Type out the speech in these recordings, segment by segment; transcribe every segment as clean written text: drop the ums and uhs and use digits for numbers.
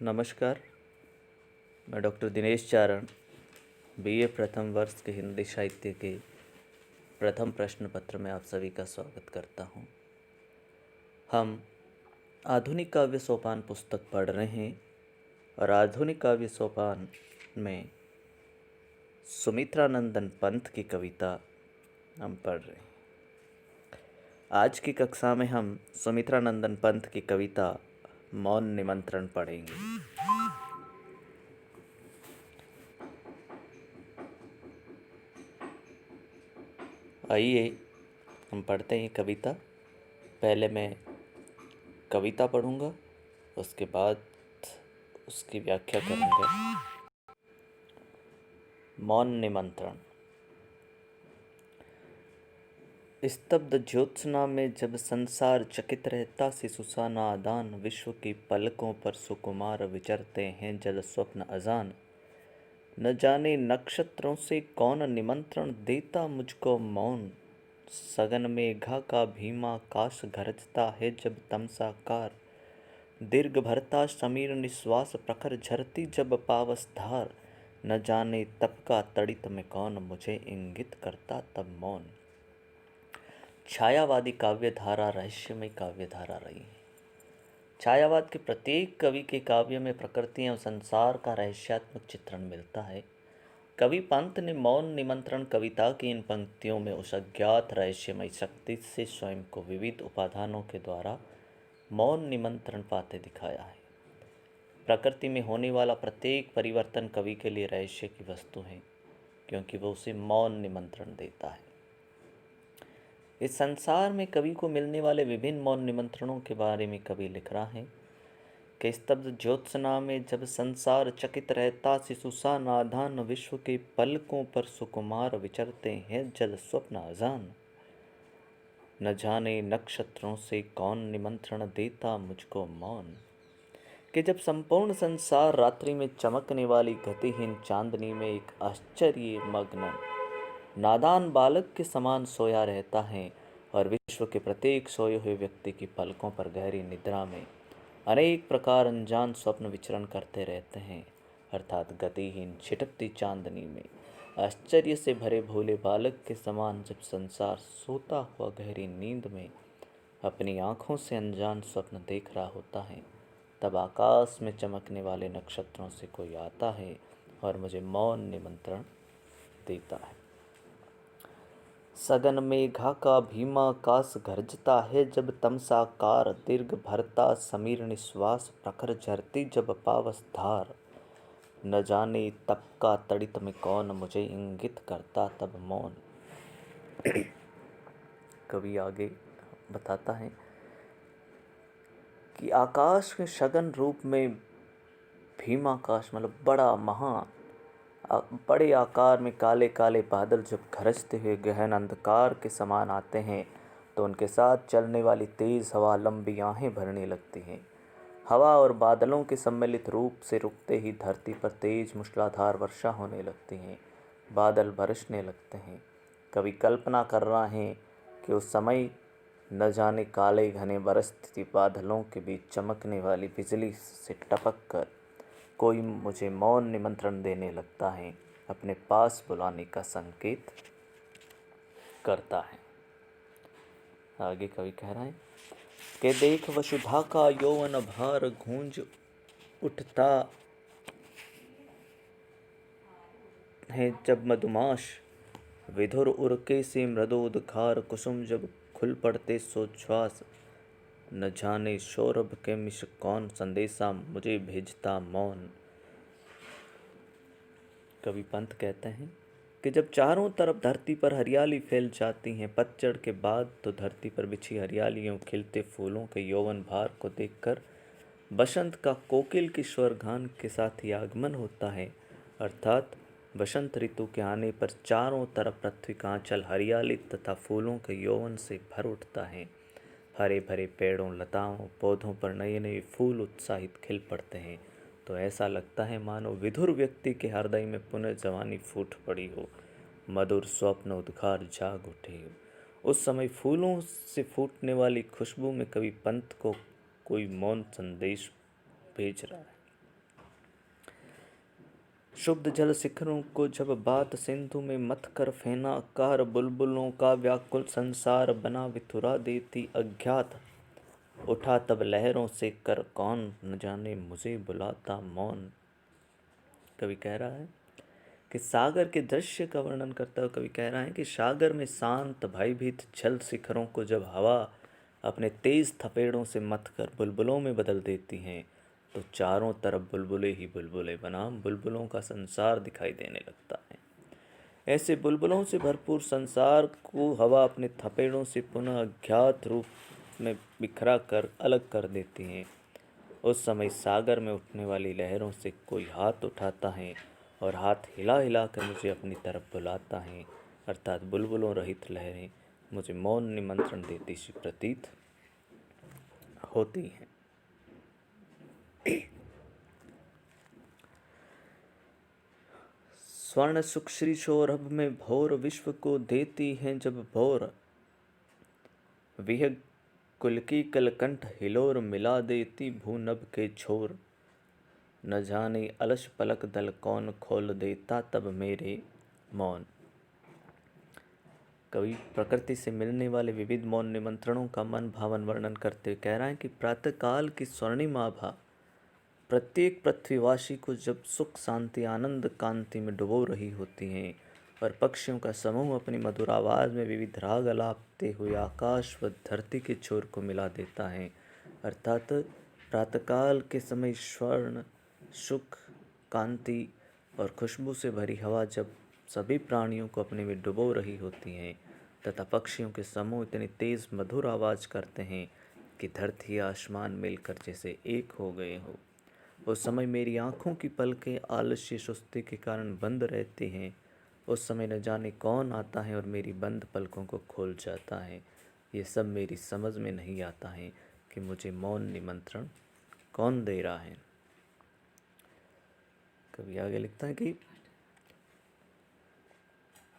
नमस्कार। मैं डॉक्टर दिनेश चारण बीए प्रथम वर्ष के हिंदी साहित्य के प्रथम प्रश्न पत्र में आप सभी का स्वागत करता हूं। हम आधुनिक काव्य सोपान पुस्तक पढ़ रहे हैं और आधुनिक काव्य सोपान में सुमित्रानंदन पंत की कविता हम पढ़ रहे हैं। आज की कक्षा में हम सुमित्रानंदन पंत की कविता मौन निमंत्रण पढ़ेंगे। आइए हम पढ़ते हैं कविता। पहले मैं कविता पढ़ूंगा, उसके बाद उसकी व्याख्या करूंगा। मौन निमंत्रण। स्तब्ध ज्योत्सना में जब संसार चकित रहता, शिशु सा नादान विश्व की पलकों पर सुकुमार विचरते हैं जल स्वप्न अजान। न जाने नक्षत्रों से कौन निमंत्रण देता मुझको मौन। सगन मेघा का भीमा काश गरजता है जब तमसाकार। दीर्घ भरता समीर निश्वास प्रखर झरती जब पावस धार। न जाने तप का तड़ित में कौन मुझे इंगित करता तब मौन। छायावादी काव्यधारा रहस्यमय काव्यधारा रही है। छायावाद के प्रत्येक कवि के काव्य में प्रकृति एवं संसार का रहस्यात्मक चित्रण मिलता है। कवि पंत ने मौन निमंत्रण कविता की इन पंक्तियों में उस अज्ञात रहस्यमय शक्ति से स्वयं को विविध उपादानों के द्वारा मौन निमंत्रण पाते दिखाया है। प्रकृति में होने वाला प्रत्येक परिवर्तन कवि के लिए रहस्य की वस्तु है, क्योंकि वह उसे मौन निमंत्रण देता है। इस संसार में कवि को मिलने वाले विभिन्न मौन निमंत्रणों के बारे में कवि लिख रहा है कि स्तब्ध ज्योत्सना में जब संसार चकित रहता, शिशु सा नादान विश्व के पलकों पर सुकुमार विचरते हैं जल स्वप्न अजान। न जाने नक्षत्रों से कौन निमंत्रण देता मुझको मौन। कि जब संपूर्ण संसार रात्रि में चमकने वाली गतिहीन चांदनी में एक आश्चर्य मग्न नादान बालक के समान सोया रहता है और विश्व के प्रत्येक सोए हुए व्यक्ति की पलकों पर गहरी निद्रा में अनेक प्रकार अनजान स्वप्न विचरण करते रहते हैं, अर्थात गतिहीन छिटकती चांदनी में आश्चर्य से भरे भोले बालक के समान जब संसार सोता हुआ गहरी नींद में अपनी आँखों से अनजान स्वप्न देख रहा होता है, तब आकाश में चमकने वाले नक्षत्रों से कोई आता है और मुझे मौन निमंत्रण देता है। सगन मेघा का भीमा काश गरजता है जब तमसाकार। दीर्घ भरता समीर निश्वास प्रखर झरती जब पावस धार। न जाने तप का तड़ित में कौन मुझे इंगित करता तब मौन। कवि आगे बताता है कि आकाश के सघन रूप में भीमाकाश मतलब बड़े आकार में काले काले बादल जब गरजते हुए गहन अंधकार के समान आते हैं, तो उनके साथ चलने वाली तेज हवा लंबी आहें भरने लगती हैं। हवा और बादलों के सम्मिलित रूप से रुकते ही धरती पर तेज मूसलाधार वर्षा होने लगती है, बादल बरसने लगते हैं। कवि कल्पना कर रहा है कि उस समय न जाने काले घने बरसती बादलों के बीच चमकने वाली बिजली से टपक कर कोई मुझे मौन निमंत्रण देने लगता है, अपने पास बुलाने का संकेत करता है। आगे कवि कह रहा है कि देख वसुधा का यौवन भार गूंज उठता है जब मधुमाश। विधुर उरके से मृदोदखार कुसुम जब खुल पड़ते सोच्छ्वास। न जाने सौरभ के मिश कौन संदेशा मुझे भेजता मौन। कवि पंत कहते हैं कि जब चारों तरफ धरती पर हरियाली फैल जाती है, पतझड़ के बाद तो धरती पर बिछी हरियालियों खिलते फूलों के यौवन भार को देखकर बसंत का कोकिल के स्वर गान के साथ ही आगमन होता है, अर्थात बसंत ऋतु के आने पर चारों तरफ पृथ्वी का आंचल हरियाली तथा फूलों के यौवन से भर उठता है। हरे भरे पेड़ों, लताओं, पौधों पर नए नए फूल उत्साहित खिल पड़ते हैं, तो ऐसा लगता है मानो विधुर व्यक्ति के हृदय में पुनः जवानी फूट पड़ी हो, मधुर स्वप्न उद्गार जाग उठे हो। उस समय फूलों से फूटने वाली खुशबू में कवि पंत को कोई मौन संदेश भेज रहा है। शुद्ध जल शिखरों को जब बात सिंधु में मथ कर फेना, कहर बुलबुलों का व्याकुल संसार बना विथुरा देती अज्ञात। उठा तब लहरों से कर कौन, न जाने मुझे बुलाता मौन। कवि कह रहा है कि सागर के दृश्य का वर्णन करता हुआ कवि कह रहा है कि सागर में शांत भयभीत जल शिखरों को जब हवा अपने तेज थपेड़ों से मथ कर बुलबुलों में बदल देती हैं, तो चारों तरफ बुलबुले ही बुलबुले बनाम बुलबुलों का संसार दिखाई देने लगता है। ऐसे बुलबुलों से भरपूर संसार को हवा अपने थपेड़ों से पुनः अज्ञात रूप में बिखरा कर अलग कर देती हैं। उस समय सागर में उठने वाली लहरों से कोई हाथ उठाता है और हाथ हिला हिला कर मुझे अपनी तरफ बुलाता है, अर्थात बुलबुलों रहित लहरें मुझे मौन निमंत्रण देती सी प्रतीत होती हैं। स्वर्ण सुश्री सौरभ में भोर विश्व को देती हैं जब भोर, विहग कुल की कलकंठ हिलोर मिला देती भूनभ के छोर। न जाने अलस पलक दल कौन खोल देता तब मेरे मौन। कवि प्रकृति से मिलने वाले विविध मौन निमंत्रणों का मन भावन वर्णन करते हुए कह रहा है कि प्रातःकाल की स्वर्णिम आभा प्रत्येक पृथ्वीवासी को जब सुख शांति आनंद कांति में डुबो रही होती हैं और पक्षियों का समूह अपनी मधुर आवाज़ में विविध राग अलापते हुए आकाश व धरती के छोर को मिला देता है, अर्थात प्रातःकाल के समय स्वर्ण सुख कांति और खुशबू से भरी हवा जब सभी प्राणियों को अपने में डुबो रही होती हैं तथा पक्षियों के समूह इतनी तेज़ मधुर आवाज़ करते हैं कि धरती आसमान मिलकर जैसे एक हो गए हो, उस समय मेरी आँखों की पलकें आलस्य सुस्ती के कारण बंद रहती हैं। उस समय न जाने कौन आता है और मेरी बंद पलकों को खोल जाता है। ये सब मेरी समझ में नहीं आता है कि मुझे मौन निमंत्रण कौन दे रहा है। कभी आगे लिखता है कि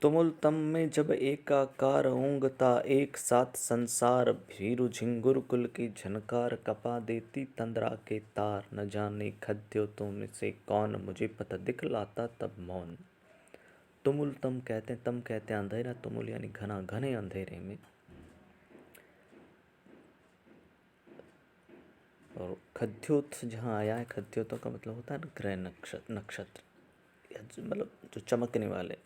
तुमुल तम में जब एकाकार ऊँगता एक साथ संसार, भीरु झिंगुर कुल की झनकार कपा देती तंद्रा के तार। न जाने खद्यो तुम से कौन मुझे पता दिखलाता तब मौन। तुमुल तम कहते हैं, तम कहते हैं अंधेरा, तुमुल यानी घना, घने अंधेरे में। और खद्योत जहाँ आया है, खद्योतों का मतलब होता है ग्रह नक्षत्र, नक्षत्र मतलब जो चमकने वाले।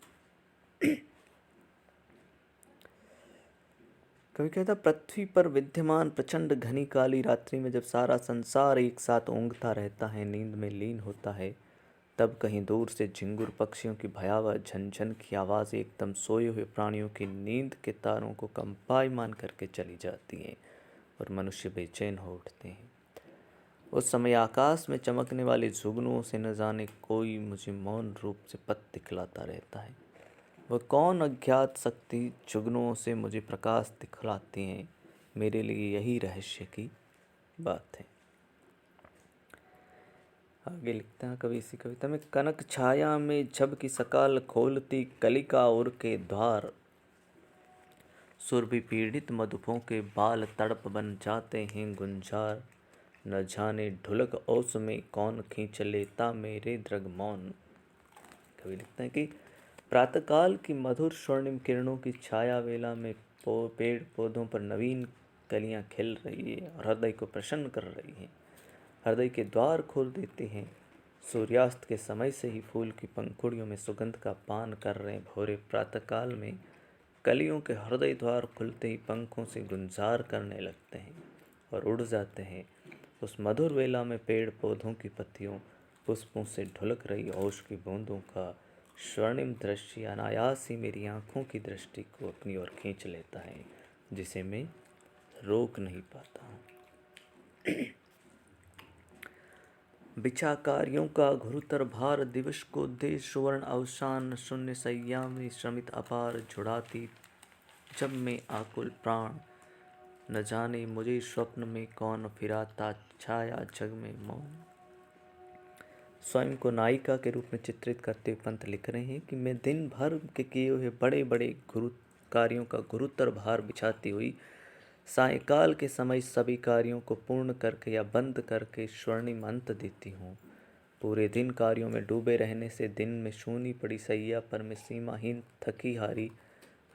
कभी कहता पृथ्वी पर विद्यमान प्रचंड घनी काली रात्रि में जब सारा संसार एक साथ ऊँघता रहता है, नींद में लीन होता है, तब कहीं दूर से झिंगुर पक्षियों की भयावह झनझन की आवाज़ एकदम सोए हुए प्राणियों की नींद के तारों को कंपायमान करके चली जाती हैं और मनुष्य बेचैन हो उठते हैं। उस समय आकाश में चमकने वाले जुगनुओं से न जाने कोई मुझे मौन रूप से पथ दिखलाता रहता है। वह कौन अज्ञात शक्ति जुगनुओं से मुझे प्रकाश दिखलाती हैं, मेरे लिए यही रहस्य की बात है। आगे लिखता है कवि इसी कविता में, कनक छाया में जब की सकाल खोलती कलिका उर के द्वार, सुरभि पीड़ित मधुपों के बाल तड़प बन जाते हैं गुंजार। न जाने ढुलक ओस में कौन खींच लेता मेरे दृग मौन। कवि लिखते हैं कि प्रातःकाल की मधुर स्वर्णिम किरणों की छाया वेला में पेड़ पौधों पर नवीन कलियां खिल रही है और हृदय को प्रसन्न कर रही हैं, हृदय के द्वार खोल देते हैं। सूर्यास्त के समय से ही फूल की पंखुड़ियों में सुगंध का पान कर रहे भोरे प्रातःकाल में कलियों के हृदय द्वार खुलते ही पंखों से गुंजार करने लगते हैं और उड़ जाते हैं। उस मधुर वेला में पेड़ पौधों की पत्तियों पुष्पों से ढुलक रही ओस की बूंदों का स्वर्णिम दृश्य अनायास ही मेरी आँखों की दृष्टि को अपनी ओर खींच लेता है, जिसे मैं रोक नहीं पाता हूँ। बिचाकारियों का घुरुतर भार दिवस को दे सुवर्ण अवसान, शून्य सैया में श्रमित अपार जुड़ाती जब मैं आकुल प्राण। न जाने मुझे स्वप्न में कौन फिराता छाया जग में मौन। स्वयं को नायिका के रूप में चित्रित करते हुए पंत लिख रहे हैं कि मैं दिन भर के किए हुए बड़े बड़े कार्यों का गुरुतर भार बिछाती हुई सायंकाल के समय सभी कार्यों को पूर्ण करके या बंद करके स्वर्णिम अंत देती हूँ। पूरे दिन कार्यों में डूबे रहने से दिन में सूनी पड़ी सैया पर मैं सीमाहीन थकी हारी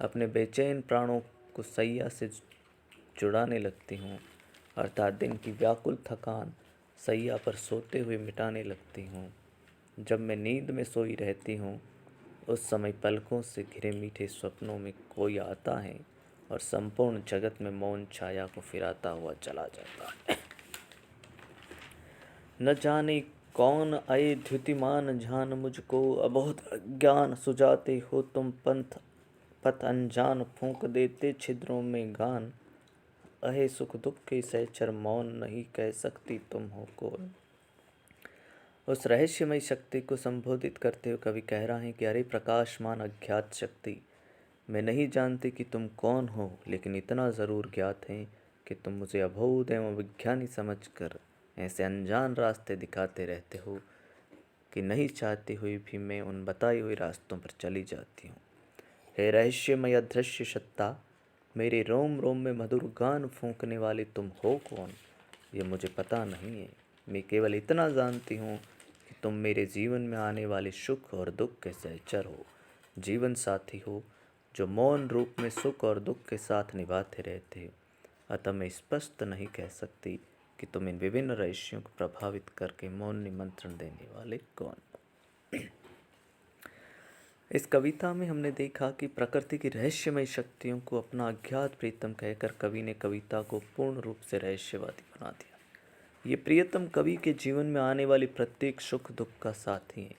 अपने बेचैन प्राणों को सैया से जुड़ाने लगती हूँ, अर्थात दिन की व्याकुल थकान सैया पर सोते हुए मिटाने लगती हूँ। जब मैं नींद में सोई रहती हूँ उस समय पलकों से घिरे मीठे स्वप्नों में कोई आता है और संपूर्ण जगत में मौन छाया को फिराता हुआ चला जाता है। न जाने कौन आए द्युतिमान जान मुझको अबोध अज्ञान सुझाते हो तुम पंथ पथ अनजान फूंक देते छिद्रों में गान अहे सुख दुख के सहचर मौन नहीं कह सकती तुम हो कौन। उस रहस्यमय शक्ति को संबोधित करते हुए कवि कह रहा है कि अरे प्रकाशमान अज्ञात शक्ति, मैं नहीं जानती कि तुम कौन हो, लेकिन इतना ज़रूर ज्ञात है कि तुम मुझे अबोध एवं विज्ञानी समझकर ऐसे अनजान रास्ते दिखाते रहते हो कि नहीं चाहती हुई भी मैं उन बताई हुई रास्तों पर चली जाती हूँ। हे रहस्यमय अदृश्य सत्ता, मेरे रोम रोम में मधुर गान फूंकने वाले तुम हो कौन, ये मुझे पता नहीं है। मैं केवल इतना जानती हूँ कि तुम मेरे जीवन में आने वाले सुख और दुख के सहचर हो, जीवन साथी हो, जो मौन रूप में सुख और दुख के साथ निभाते रहते हो। अतः मैं स्पष्ट नहीं कह सकती कि तुम इन विभिन्न रहस्यों को प्रभावित करके मौन निमंत्रण देने वाले कौन हो। इस कविता में हमने देखा कि प्रकृति की रहस्यमय शक्तियों को अपना अज्ञात प्रीतम कहकर कवि ने कविता को पूर्ण रूप से रहस्यवादी बना दिया। ये प्रियतम कवि के जीवन में आने वाली प्रत्येक सुख दुख का साथी है।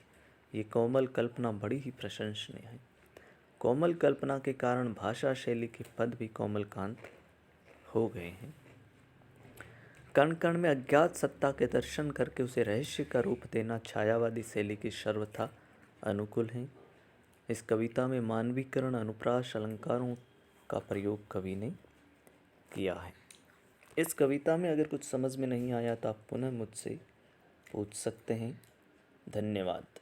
ये कोमल कल्पना बड़ी ही प्रशंसनीय है। कोमल कल्पना के कारण भाषा शैली के पद भी कोमलकांत हो गए हैं। कण कण में अज्ञात सत्ता के दर्शन करके उसे रहस्य का रूप देना छायावादी शैली की सर्वथा अनुकूल है। इस कविता में मानवीकरण अनुप्रास अलंकारों का प्रयोग कवि ने किया है। इस कविता में अगर कुछ समझ में नहीं आया तो आप पुनः मुझसे पूछ सकते हैं। धन्यवाद।